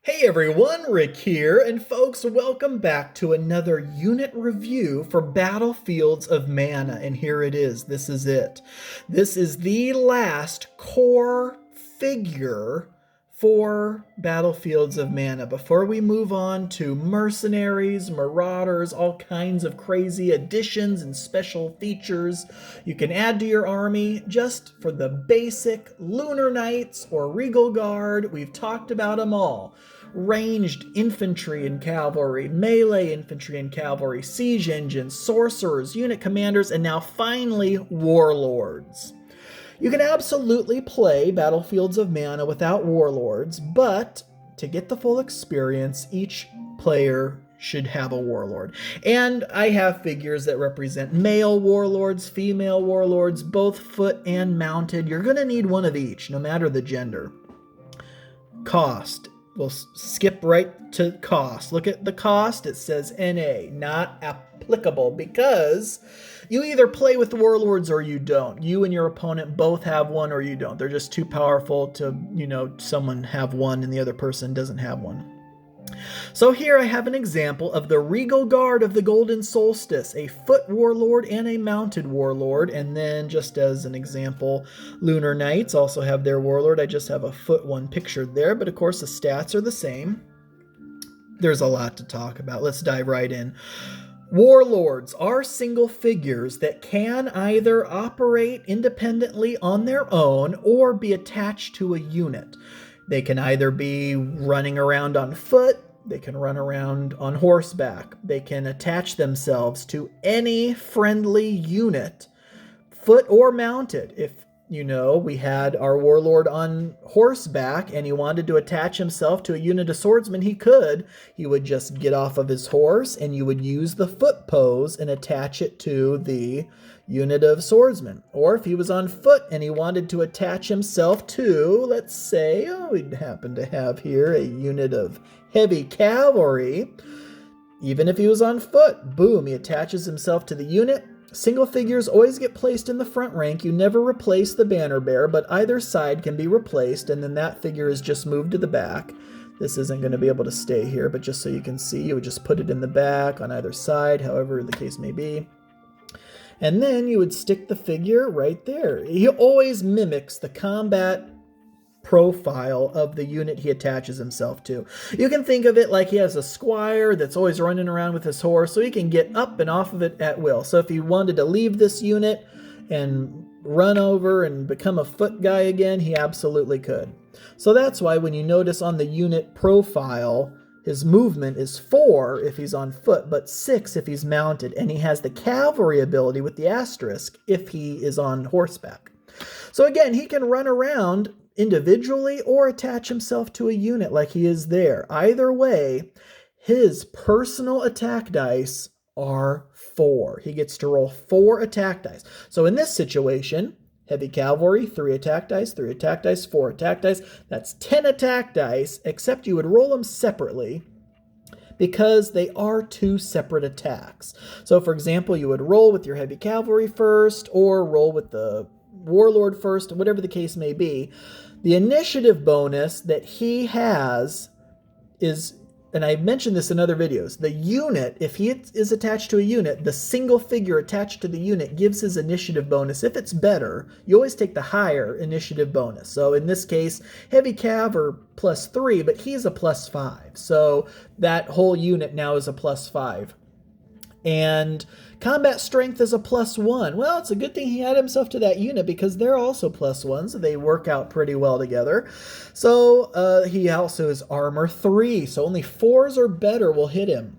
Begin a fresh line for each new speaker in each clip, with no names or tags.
Hey everyone, Rick here, and folks, welcome back to another unit review for Battlefields of Mana, and here it is. This is it. This is the last core figure for Battlefields of Mana. Before we move on to Mercenaries, Marauders, all kinds of crazy additions and special features you can add to your army, just for the basic Lunar Knights or Regal Guard, we've talked about them all. Ranged infantry and cavalry, melee infantry and cavalry, siege engines, sorcerers, unit commanders, and now finally warlords. You can absolutely play Battlefields of Mana without warlords, but to get the full experience, each player should have a warlord. And I have figures that represent male warlords, female warlords, both foot and mounted. You're going to need one of each, no matter the gender. Cost. We'll skip right to cost. Look at the cost. It says NA, not applicable, because you either play with warlords or you don't. You and your opponent both have one or you don't. They're just too powerful to, someone have one and the other person doesn't have one. So here I have an example of the Regal Guard of the Golden Solstice, a foot warlord and a mounted warlord. And then just as an example, Lunar Knights also have their warlord. I just have a foot one pictured there, but of course the stats are the same. There's a lot to talk about. Let's dive right in. Warlords are single figures that can either operate independently on their own or be attached to a unit. They can either be running around on foot, they can run around on horseback, they can attach themselves to any friendly unit, foot or mounted. If, we had our warlord on horseback and he wanted to attach himself to a unit of swordsmen, he could. He would just get off of his horse and you would use the foot pose and attach it to the unit of swordsmen. Or if he was on foot and he wanted to attach himself to, let's say, we'd happen to have here a unit of heavy cavalry. Even if he was on foot, boom, he attaches himself to the unit. Single figures always get placed in the front rank. You never replace the banner bearer, but either side can be replaced, and then that figure is just moved to the back. This isn't going to be able to stay here, but just so you can see, you would just put it in the back on either side, however the case may be. And then you would stick the figure right there. He always mimics the combat profile of the unit he attaches himself to. You can think of it like he has a squire that's always running around with his horse, so he can get up and off of it at will. So if he wanted to leave this unit and run over and become a foot guy again, he absolutely could. So that's why when you notice on the unit profile, his movement is 4 if he's on foot, but 6 if he's mounted, and he has the cavalry ability with the asterisk if he is on horseback. So again, he can run around individually or attach himself to a unit like he is there. Either way, his personal attack dice are 4. He gets to roll 4 attack dice. So in this situation, heavy cavalry, 3 attack dice, 3 attack dice, 4 attack dice. That's 10 attack dice, except you would roll them separately because they are 2 separate attacks. So for example, you would roll with your heavy cavalry first or roll with the warlord first, whatever the case may be. The initiative bonus that he has is, and I mentioned this in other videos, the unit, if he is attached to a unit, the single figure attached to the unit gives his initiative bonus. If it's better, you always take the higher initiative bonus. So in this case, heavy cav are +3, but he's a +5. So that whole unit now is a +5. And combat strength is a +1. Well, it's a good thing he added himself to that unit because they're also +1s. So they work out pretty well together. So he also is armor 3. So only 4s or better will hit him.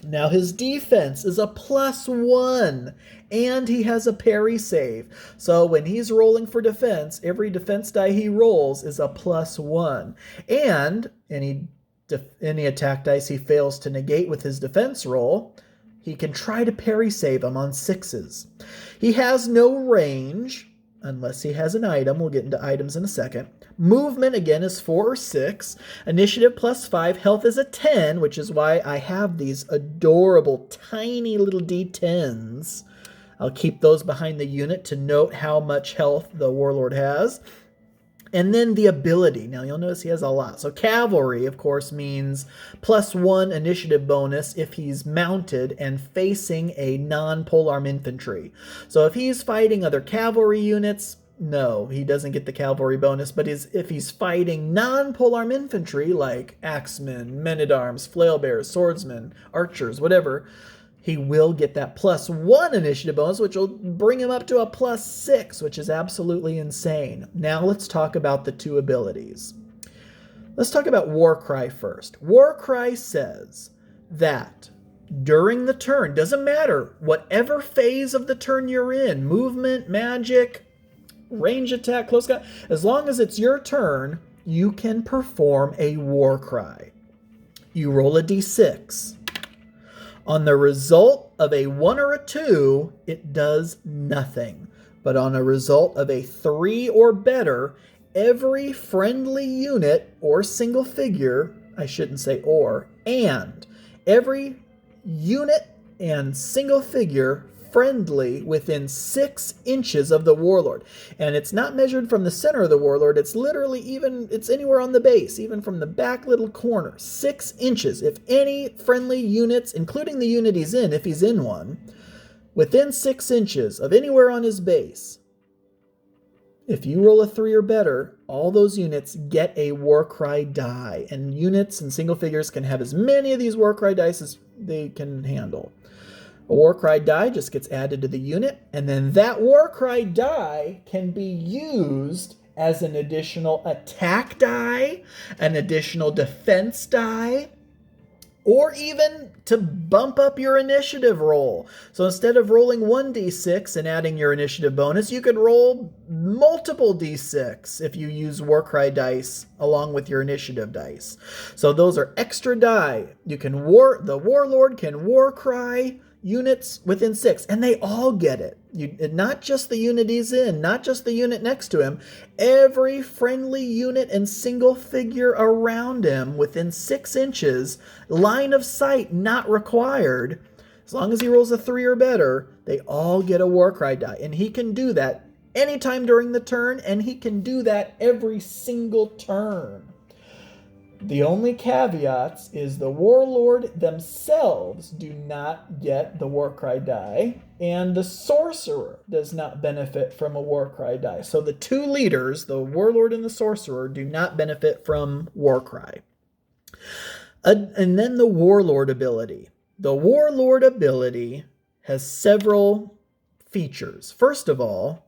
Now his defense is a +1. And he has a parry save. So when he's rolling for defense, every defense die he rolls is a +1. And any attack dice he fails to negate with his defense roll, he can try to parry save them on 6s. He has no range, unless he has an item. We'll get into items in a second. Movement, again, is 4 or 6. Initiative +5. Health is a 10, which is why I have these adorable, tiny little D10s. I'll keep those behind the unit to note how much health the warlord has. And then the ability. Now you'll notice he has a lot. So cavalry, of course, means +1 initiative bonus if he's mounted and facing a non-polearm infantry. So if he's fighting other cavalry units, no, he doesn't get the cavalry bonus. But if he's fighting non-polearm infantry like axemen, men-at-arms, flailbearers, swordsmen, archers, whatever, he will get that +1 initiative bonus, which will bring him up to a +6, which is absolutely insane. Now let's talk about the 2 abilities. Let's talk about Warcry first. Warcry says that during the turn, doesn't matter, whatever phase of the turn you're in, movement, magic, range attack, close combat, as long as it's your turn, you can perform a Warcry. You roll a d6. On the result of a 1 or a 2, it does nothing. But on a result of a 3 or better, every friendly unit or single figure, I shouldn't say or, and every unit and single figure friendly within 6 inches of the warlord. And it's not measured from the center of the warlord. It's literally it's anywhere on the base, even from the back little corner. 6 inches. If any friendly units, including the unit he's in, if he's in one, within 6 inches of anywhere on his base, if you roll a 3 or better, all those units get a Warcry die. And units and single figures can have as many of these Warcry dice as they can handle. A Warcry die just gets added to the unit, and then that Warcry die can be used as an additional attack die, an additional defense die, or even to bump up your initiative roll. So instead of rolling 1d6 and adding your initiative bonus, you could roll multiple d6 if you use Warcry dice along with your initiative dice. So those are extra die. The Warlord can Warcry units within 6, and they all get it. Not just the unit he's in, not just the unit next to him. Every friendly unit and single figure around him within 6 inches, line of sight not required. As long as he rolls a 3 or better, they all get a Warcry die. And he can do that anytime during the turn, and he can do that every single turn. The only caveats is the Warlord themselves do not get the Warcry die, and the Sorcerer does not benefit from a Warcry die. So the 2 leaders, the Warlord and the Sorcerer, do not benefit from Warcry. And then the Warlord ability. The Warlord ability has several features. First of all,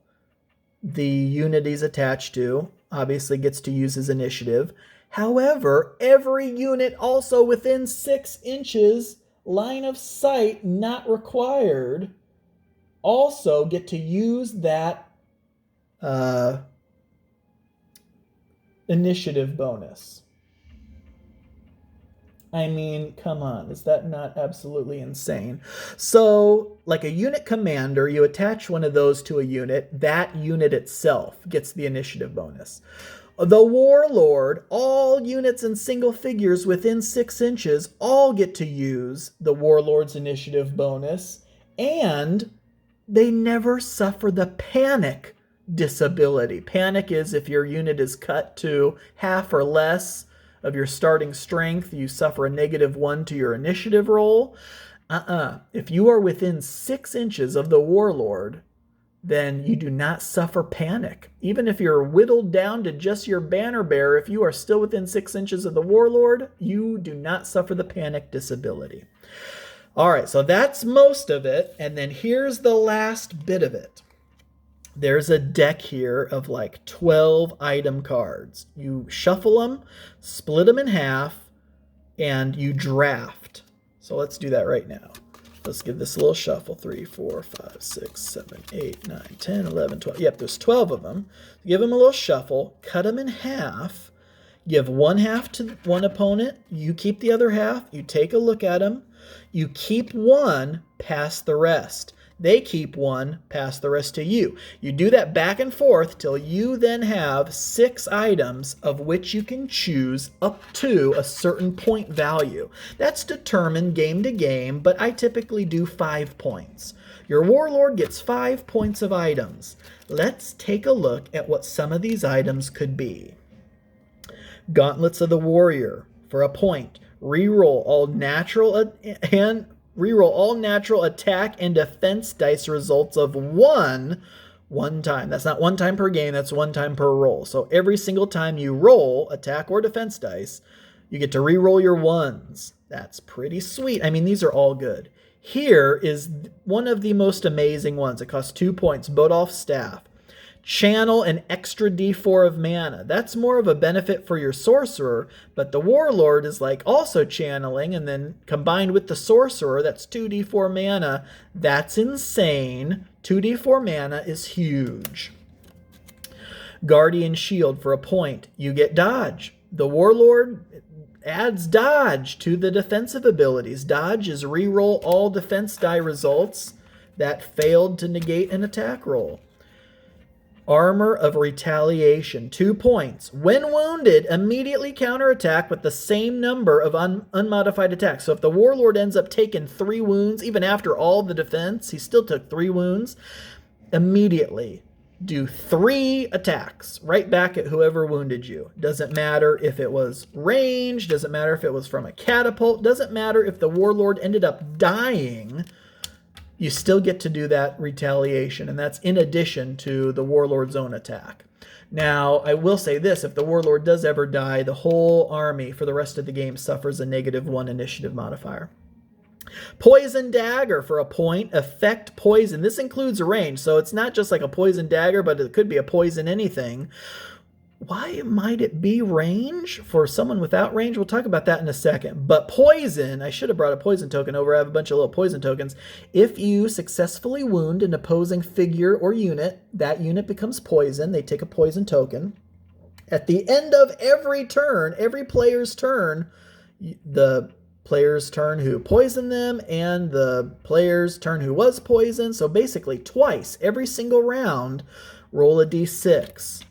the unit he's attached to obviously gets to use his initiative. However, every unit also within 6 inches, line of sight not required, also get to use that initiative bonus. I mean, come on, is that not absolutely insane? So, like a unit commander, you attach one of those to a unit, that unit itself gets the initiative bonus. The Warlord, all units and single figures within 6 inches all get to use the Warlord's initiative bonus, and they never suffer the panic disability. Panic is if your unit is cut to half or less of your starting strength, you suffer a -1 to your initiative roll. If you are within 6 inches of the Warlord, then you do not suffer panic. Even if you're whittled down to just your banner bearer, if you are still within 6 inches of the Warlord, you do not suffer the panic disability. All right, so that's most of it. And then here's the last bit of it. There's a deck here of like 12 item cards. You shuffle them, split them in half, and you draft. So let's do that right now. Let's give this a little shuffle. 3, 4, 5, 6, 7, 8, 9, 10, 11, 12. Yep, there's 12 of them. Give them a little shuffle. Cut them in half. Give one half to one opponent. You keep the other half. You take a look at them. You keep one, pass the rest. They keep 1, pass the rest to you. You do that back and forth till you then have 6 items of which you can choose up to a certain point value. That's determined game to game, but I typically do 5 points. Your warlord gets 5 points of items. Let's take a look at what some of these items could be. Gauntlets of the Warrior for a point. Reroll all natural attack and defense dice results of 1 time. That's not 1 time per game, that's 1 time per roll. So every single time you roll attack or defense dice, you get to reroll your 1s. That's pretty sweet. I mean, these are all good. Here is one of the most amazing ones. It costs 2 points. Bodolph's Staff. Channel an extra d4 of mana. That's more of a benefit for your sorcerer, but the warlord is like also channeling, and then combined with the sorcerer, that's 2d4 mana. That's insane. 2d4 mana is huge. Guardian Shield for a point. You get dodge. The warlord adds dodge to the defensive abilities. Dodge is reroll all defense die results that failed to negate an attack roll. Armor of Retaliation, 2 points. When wounded, immediately counterattack with the same number of unmodified attacks. So if the warlord ends up taking 3 wounds, even after all the defense, he still took 3 wounds, immediately do 3 attacks right back at whoever wounded you. Doesn't matter if it was range, doesn't matter if it was from a catapult, doesn't matter if the warlord ended up dying. You still get to do that retaliation, and that's in addition to the warlord's own attack. Now, I will say this, if the warlord does ever die, the whole army for the rest of the game suffers a -1 initiative modifier. Poison Dagger for a point. Affect poison. This includes range, so it's not just like a poison dagger, but it could be a poison anything. Why might it be range for someone without range? We'll talk about that in a second. But poison, I should have brought a poison token over. I have a bunch of little poison tokens. If you successfully wound an opposing figure or unit, that unit becomes poison. They take a poison token. At the end of every turn, every player's turn, the player's turn who poisoned them and the player's turn who was poisoned, so basically twice every single round, roll a d6.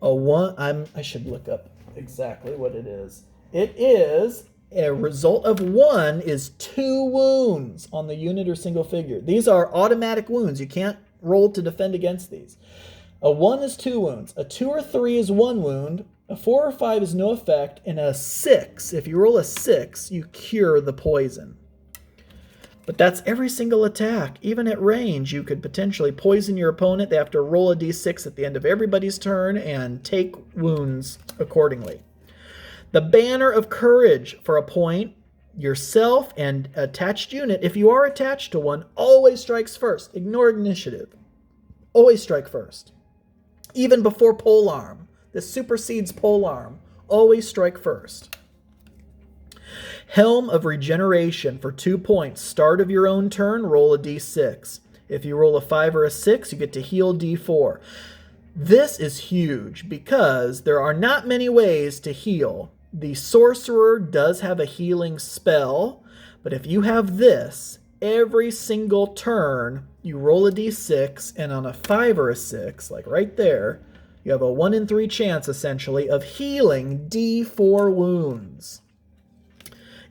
I should look up exactly what it is. It is a result of 1 is 2 wounds on the unit or single figure. These are automatic wounds. You can't roll to defend against these. A 1 is 2 wounds. A 2 or 3 is 1 wound. A 4 or 5 is no effect. And a 6, if you roll a 6, you cure the poison. But that's every single attack. Even at range, you could potentially poison your opponent. They have to roll a d6 at the end of everybody's turn and take wounds accordingly. The Banner of Courage for a point. Yourself and attached unit, if you are attached to one, always strikes first. Ignore initiative. Always strike first. Even before polearm. This supersedes polearm. Always strike first. Helm of Regeneration for 2 points. Start of your own turn, roll a d6. If you roll a 5 or a 6, you get to heal d4. This is huge because there are not many ways to heal. The sorcerer does have a healing spell, but if you have this, every single turn, you roll a d6, and on a 5 or a 6, like right there, you have a 1 in 3 chance, essentially, of healing d4 wounds.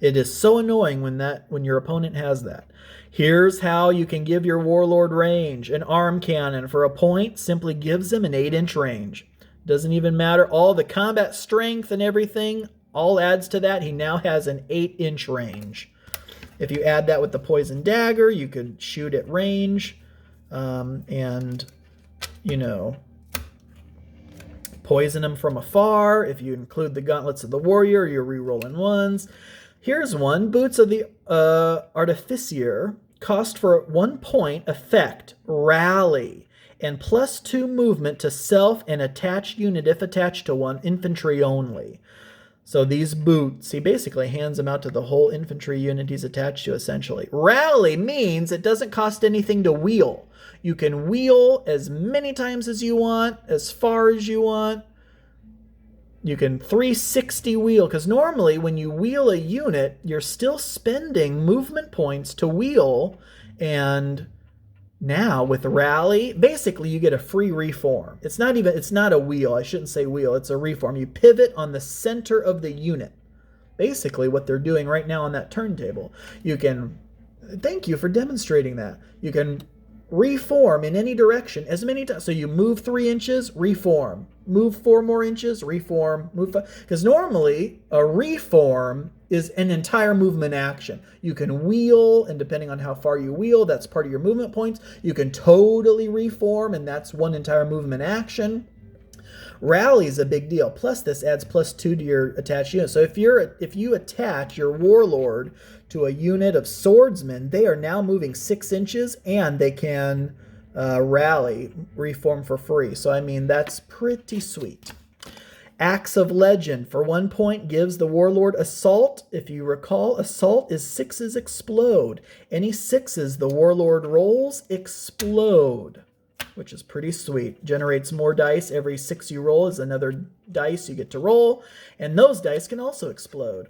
It is so annoying when your opponent has that. Here's how you can give your warlord range. An arm cannon for a point simply gives him an 8-inch range. Doesn't even matter. All the combat strength and everything all adds to that. He now has an 8-inch range. If you add that with the poison dagger, you could shoot at range and, poison him from afar. If you include the gauntlets of the warrior, you're re-rolling 1s. Here's one. Boots of the Artificier. Cost for 1 point. Effect. Rally. And +2 movement to self and attached unit if attached to one. Infantry only. So these boots, he basically hands them out to the whole infantry unit he's attached to, essentially. Rally means it doesn't cost anything to wheel. You can wheel as many times as you want, as far as you want. You can 360 wheel, because normally when you wheel a unit, you're still spending movement points to wheel, and Now with rally, basically you get a free reform. It's not a wheel. I shouldn't say wheel. It's a reform. You pivot on the center of the unit. Basically what they're doing right now on that turntable. You can, thank you for demonstrating that. You can reform in any direction as many times. So you move 3 inches, reform. Move 4 more inches, reform. Move 5. Because normally a reform is an entire movement action. You can wheel, and depending on how far you wheel, that's part of your movement points. You can totally reform, and that's one entire movement action. Rally is a big deal. Plus, this adds +2 to your attached unit. So if you attach your warlord to a unit of swordsmen, they are now moving 6 inches, and they can rally, reform for free. So I mean, that's pretty sweet. Axe of Legend for 1 point gives the warlord assault. If you recall, assault is 6s explode. Any 6s the warlord rolls explode, which is pretty sweet. Generates more dice. Every 6 you roll is another dice you get to roll, and those dice can also explode.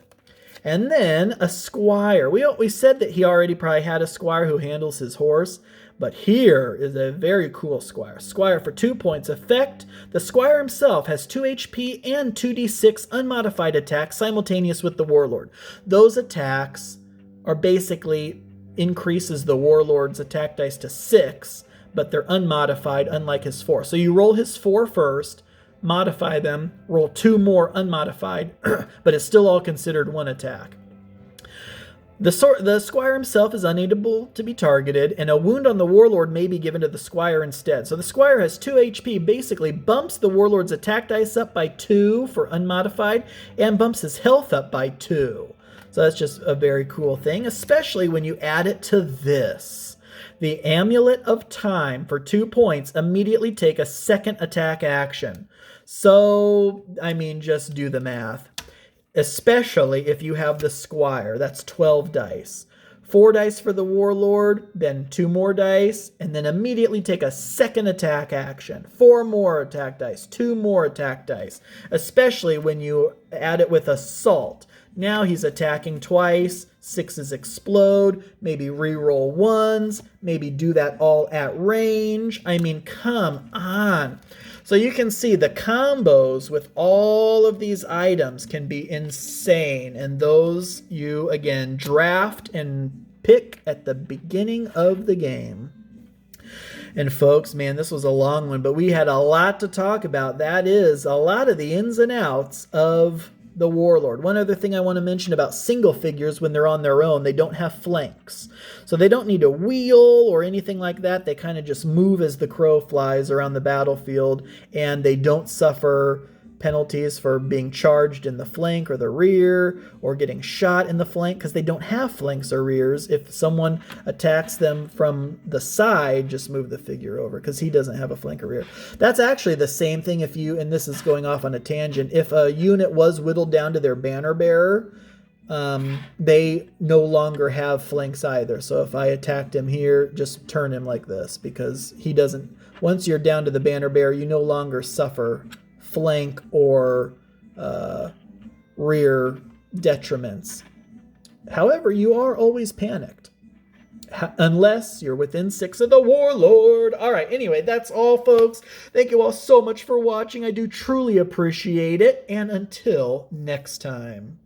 And then a squire. We said that he already probably had a squire who handles his horse, but here is a very cool squire. Squire for 2 points. Effect: the squire himself has 2 HP and 2d6 unmodified attacks simultaneous with the warlord. Those attacks are basically increases the warlord's attack dice to 6, but they're unmodified, unlike his 4. So you roll his 4 first, modify them, roll 2 more unmodified, but it's still all considered 1 attack. The squire himself is unable to be targeted, and a wound on the warlord may be given to the squire instead. So the squire has 2 HP, basically bumps the warlord's attack dice up by 2 for unmodified, and bumps his health up by 2. So that's just a very cool thing, especially when you add it to this. The Amulet of Time for 2 points immediately take a second attack action. So, I mean, just do the math. Especially if you have the squire. That's 12 dice. 4 dice for the warlord, then 2 more dice, and then immediately take a second attack action. 4 more attack dice, 2 more attack dice. Especially when you add it with assault. Now he's attacking twice, 6s explode, maybe reroll 1s, maybe do that all at range. I mean, come on. So you can see the combos with all of these items can be insane. And those you, again, draft and pick at the beginning of the game. And folks, man, this was a long one, but we had a lot to talk about. That is a lot of the ins and outs of the warlord. One other thing I want to mention about single figures: when they're on their own, they don't have flanks. So they don't need a wheel or anything like that. They kind of just move as the crow flies around the battlefield, and they don't suffer penalties for being charged in the flank or the rear, or getting shot in the flank, because they don't have flanks or rears. If someone attacks them from the side, just move the figure over, because he doesn't have a flank or rear. That's actually the same thing if you, and this is going off on a tangent, if a unit was whittled down to their banner bearer, they no longer have flanks either. So if I attacked him here, just turn him like this, because he doesn't, once you're down to the banner bearer, you no longer suffer flank or rear detriments. However, you are always panicked, unless you're within 6 of the warlord. All right, anyway, that's all, folks. Thank you all so much for watching. I do truly appreciate it. And until next time.